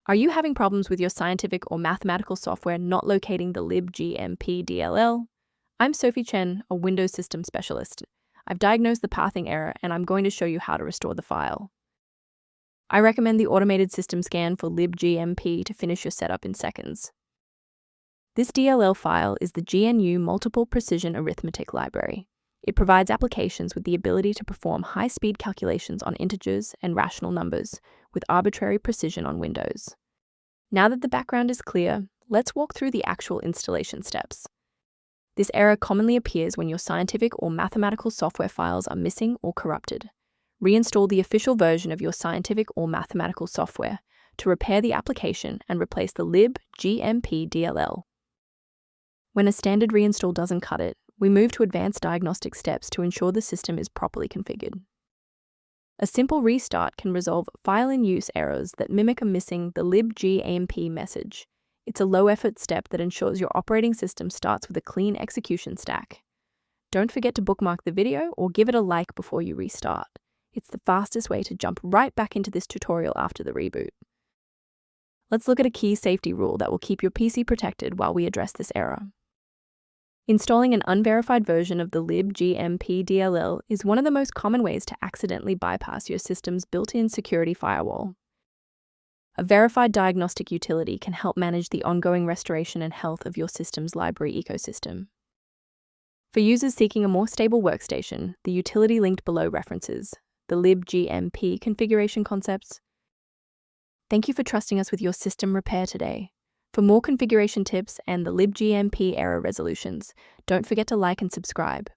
Are you having problems with your scientific or mathematical software not locating the Libgmp.dll? I'm Sophie Chen, a Windows system specialist. I've diagnosed the pathing error and I'm going to show you how to restore the file. I recommend the automated system scan for Libgmp to finish your setup in seconds. This DLL file is the GNU Multiple Precision Arithmetic Library. It provides applications with the ability to perform high-speed calculations on integers and rational numbers with arbitrary precision on Windows. Now that the background is clear, let's walk through the actual installation steps. This error commonly appears when your scientific or mathematical software files are missing or corrupted. Reinstall the official version of your scientific or mathematical software to repair the application and replace the Libgmp.dll. When a standard reinstall doesn't cut it, we move to advanced diagnostic steps to ensure the system is properly configured. A simple restart can resolve file-in-use errors that mimic a missing the libgmp message. It's a low-effort step that ensures your operating system starts with a clean execution stack. Don't forget to bookmark the video or give it a like before you restart. It's the fastest way to jump right back into this tutorial after the reboot. Let's look at a key safety rule that will keep your PC protected while we address this error. Installing an unverified version of the Libgmp.dll is one of the most common ways to accidentally bypass your system's built-in security firewall. A verified diagnostic utility can help manage the ongoing restoration and health of your system's library ecosystem. For users seeking a more stable workstation, the utility linked below references the Libgmp configuration concepts. Thank you for trusting us with your system repair today. For more configuration tips and the Libgmp error resolutions, don't forget to like and subscribe.